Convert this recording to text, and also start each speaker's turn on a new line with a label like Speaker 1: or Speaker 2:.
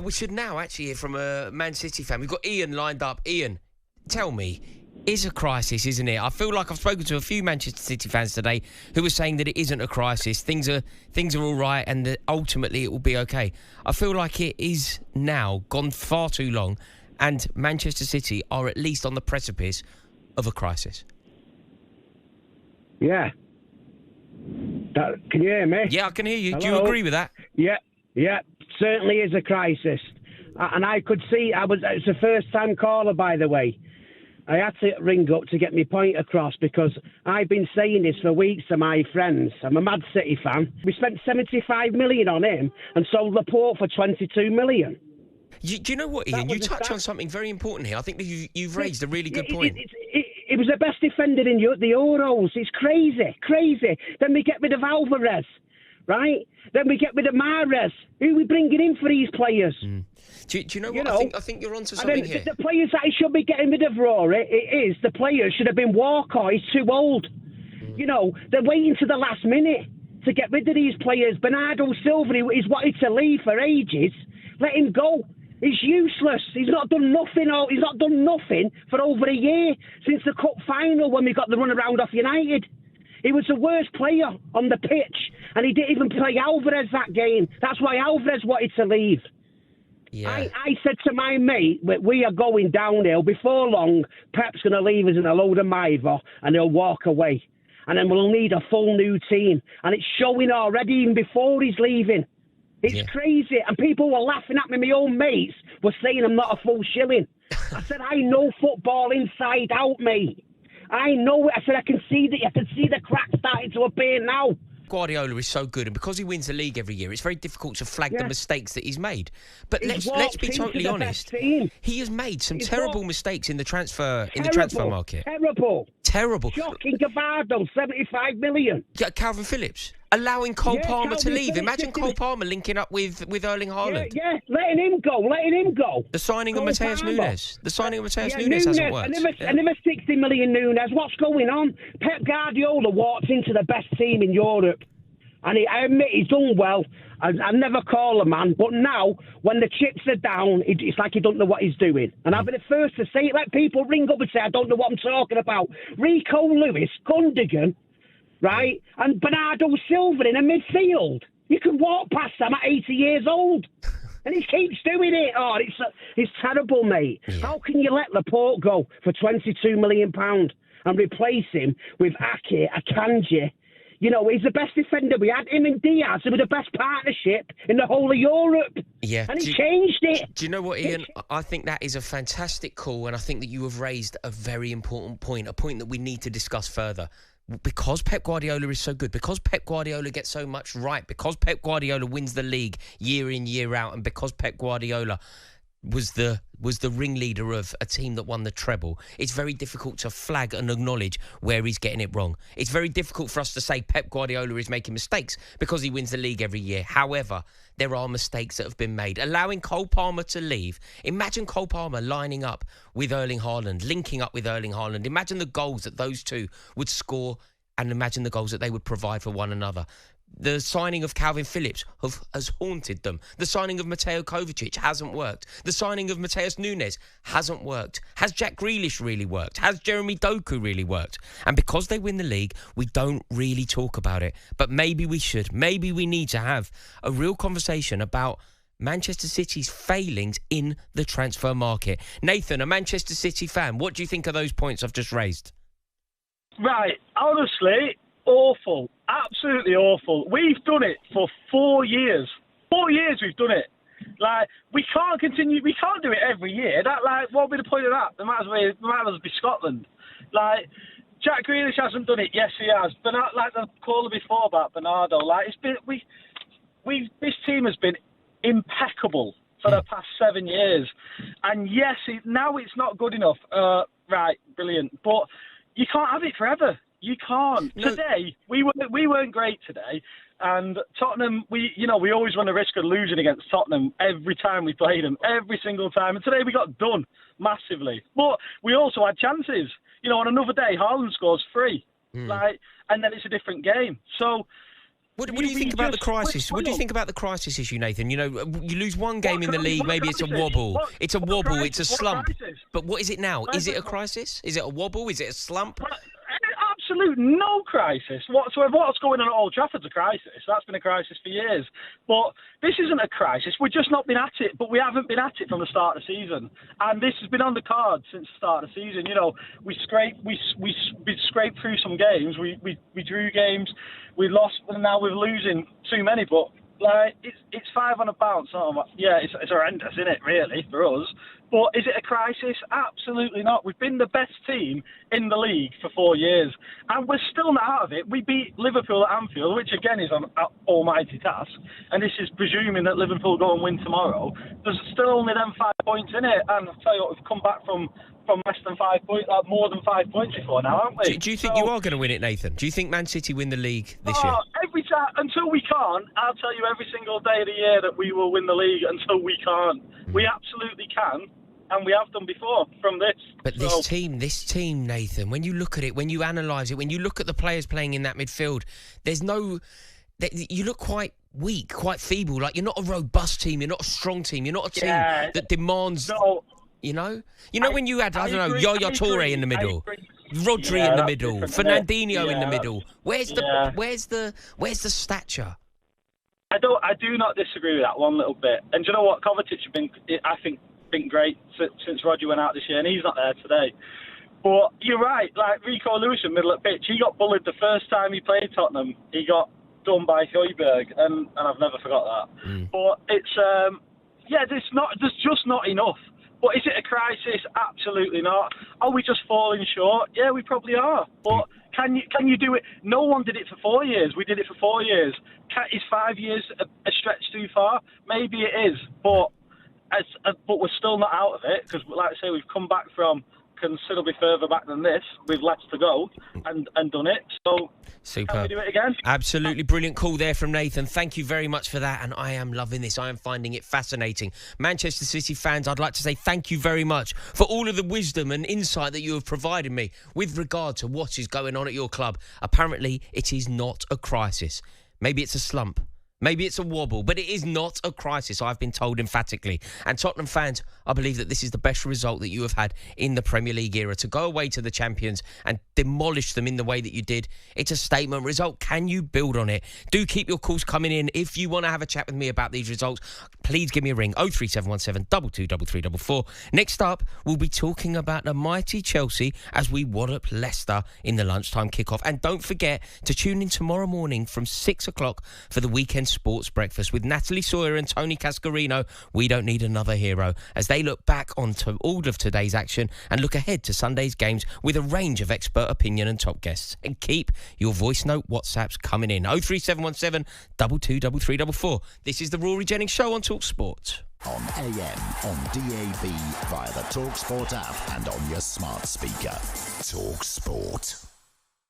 Speaker 1: We should now actually hear from a Man City fan. We've got Ian lined up. Ian, tell me, it's a crisis, isn't it? I feel like I've spoken to a few Manchester City fans today who are saying that it isn't a crisis. Things are all right, and that ultimately it will be okay. I feel like it is now gone far too long, and Manchester City are at least on the precipice of a crisis.
Speaker 2: Yeah. Can you hear me?
Speaker 1: Yeah, I can hear you.
Speaker 2: Hello?
Speaker 1: Do you agree with that?
Speaker 2: Yeah. Certainly is a crisis. And I could see, it's a first-time caller, by the way. I had to ring up to get my point across because I've been saying this for weeks to my friends. I'm a mad City fan. We spent 75 million on him and sold Laporte for 22 million.
Speaker 1: Do you know what, Ian? You touch on something very important here. I think that you've raised a really good point.
Speaker 2: It was the best defender in the Euros. It's crazy. Then we get rid of Alvarez, right? Then we get rid of Mahrez. Who are we bringing in for these players?
Speaker 1: Do you know what? I think you're onto something here.
Speaker 2: The players that he should be getting rid of, Rory, the players should have been Walker. He's too old. They're waiting to the last minute to get rid of these players. Bernardo Silva, he's wanted to leave for ages. Let him go. He's useless. He's not done nothing. He's not done nothing for over a year since the cup final when we got the run around off United. He was the worst player on the pitch, and he didn't even play Alvarez that game. That's why Alvarez wanted to leave. Yeah. I said to my mate, we are going downhill. Before long, Pep's going to leave us in a load of Maiva, and he'll walk away. And then we'll need a full new team. And it's showing already, even before he's leaving. It's crazy. And people were laughing at me. My own mates were saying I'm not a full shilling. I said, I know football inside out, mate. I know it. I said, I can see the cracks starting to appear now.
Speaker 1: Guardiola is so good, and because he wins the league every year, it's very difficult to flag the mistakes that he's made. But let's be totally honest. He has made some terrible mistakes in the transfer market. Terrible.
Speaker 2: Shocking. Gavardo, 75 million.
Speaker 1: Yeah, Calvin Phillips allowing Cole Palmer to leave. Imagine Cole Palmer linking up with Erling Haaland.
Speaker 2: Yeah, letting him go.
Speaker 1: The signing of Mateus Nunes. Nunes hasn't worked.
Speaker 2: Another 60 million Nunes. What's going on? Pep Guardiola walks into the best team in Europe. And I admit he's done well. I never call a man. But now, when the chips are down, it's like he don't know what he's doing. And I've been the first to say it. Let people ring up and say, I don't know what I'm talking about. Rico Lewis, Gundogan, right? And Bernardo Silva in a midfield. You can walk past them at 80 years old. And he keeps doing it. Oh, it's terrible, mate. Yeah. How can you let Laporte go for £22 million and replace him with Ake, Akanji? He's the best defender we had. Him and Diaz were the best partnership in the whole of Europe.
Speaker 1: Yeah.
Speaker 2: And he changed it.
Speaker 1: Do you know what, Ian? I think that is a fantastic call, and I think that you have raised a very important point, a point that we need to discuss further. Because Pep Guardiola is so good, because Pep Guardiola gets so much right, because Pep Guardiola wins the league year in, year out, and because Pep Guardiola was the ringleader of a team that won the treble, it's very difficult to flag and acknowledge where he's getting it wrong. It's very difficult for us to say Pep Guardiola is making mistakes because he wins the league every year. However, there are mistakes that have been made. Allowing Cole Palmer to leave. Imagine Cole Palmer lining up with Erling Haaland, linking up with Erling Haaland. Imagine the goals that those two would score, and imagine the goals that they would provide for one another. The signing of Calvin Phillips has haunted them. The signing of Mateo Kovacic hasn't worked. The signing of Mateus Nunes hasn't worked. Has Jack Grealish really worked? Has Jeremy Doku really worked? And because they win the league, we don't really talk about it. But maybe we should. Maybe we need to have a real conversation about Manchester City's failings in the transfer market. Nathan, a Manchester City fan, what do you think of those points I've just raised?
Speaker 3: Right, honestly, awful. Absolutely awful. We've done it for 4 years. 4 years we've done it. Like, we can't continue. We can't do it every year. What would be the point of that? There might as well be Scotland. Like, Jack Grealish hasn't done it. Yes, he has. But like the caller before about Bernardo, like it's been this team has been impeccable for the past 7 years. And yes, now it's not good enough. Right, brilliant. But you can't have it forever. You can't. No. Today, we weren't great today. And Tottenham, we always run the risk of losing against Tottenham every time we played them, every single time. And today we got done massively. But we also had chances. On another day, Haaland scores 3. And then it's a different game. So
Speaker 1: What do you think about the crisis? What do you think about the crisis issue, Nathan? You know, you lose one game in the league, maybe it's a wobble. It's a wobble, it's a slump. But what is it now? Is it a crisis? Is it a wobble? Is it a slump?
Speaker 3: Absolute no crisis whatsoever. What's going on at Old Trafford's a crisis. That's been a crisis for years. But this isn't a crisis. We've just not been at it. But we haven't been at it from the start of the season. And this has been on the cards since the start of the season. You know, we scraped through some games. We drew games. We lost, and now we're losing too many. But like, it's 5 on a bounce. Yeah, it's horrendous, isn't it? Really, for us. But is it a crisis? Absolutely not. We've been the best team in the league for 4 years, and we're still not out of it. We beat Liverpool at Anfield, which again is an almighty task, and this is presuming that Liverpool go and win tomorrow. There's still only them 5 points in it, and I'll tell you what, we've come back from less than 5 points, more than 5 points before now, haven't we?
Speaker 1: Do you think you are going to win it, Nathan? Do you think Man City win the league this year?
Speaker 3: Every time, until we can't, I'll tell you every single day of the year that we will win the league until we can't. We absolutely can. And we have done before from this.
Speaker 1: But this team, Nathan, when you look at it, when you analyse it, when you look at the players playing in that midfield, you look quite weak, quite feeble. Like, you're not a robust team, you're not a strong team, you're not a team that demands... No. You know when you had, I don't know, Yaya Toure in the middle, Rodri in the middle, Fernandinho in the middle. Where's the stature?
Speaker 3: I do not disagree with that one little bit. And do you know what? Kovacic has been, I think, been great since Roger went out this year, and he's not there today. But you're right. Like Rico Lewis in middle of pitch, he got bullied the first time he played Tottenham. He got done by Højbjerg, and I've never forgot that. But it's there's just not enough. But is it a crisis? Absolutely not. Are we just falling short? Yeah, we probably are. But can you do it? No one did it for 4 years. We did it for 4 years. Is 5 years a stretch too far? Maybe it is. But we're still not out of it, because, like I say, we've come back from considerably further back than this with less to go and done it. So
Speaker 1: superb.
Speaker 3: Can we do it again?
Speaker 1: Absolutely brilliant call there from Nathan. Thank you very much for that, and I am loving this. I am finding it fascinating. Manchester City fans, I'd like to say thank you very much for all of the wisdom and insight that you have provided me with regard to what is going on at your club. Apparently, it is not a crisis. Maybe it's a slump. Maybe it's a wobble, but it is not a crisis, I've been told emphatically. And Tottenham fans, I believe that this is the best result that you have had in the Premier League era. To go away to the champions and demolish them in the way that you did, it's a statement result. Can you build on it? Do keep your calls coming in. If you want to have a chat with me about these results, please give me a ring, 03717 223344. Next up, we'll be talking about the mighty Chelsea as we wallop Leicester in the lunchtime kickoff. And don't forget to tune in tomorrow morning from 6 o'clock for the weekend sports breakfast with Natalie Sawyer and Tony Cascarino. We don't need another hero, as they look back onto all of today's action and look ahead to Sunday's games with a range of expert opinion and top guests. And keep your voice note WhatsApps coming in, 03717 223344. This is the Rory Jennings Show on talkSPORT.
Speaker 4: On AM, on DAB, via the talkSPORT app and on your smart speaker. talkSPORT.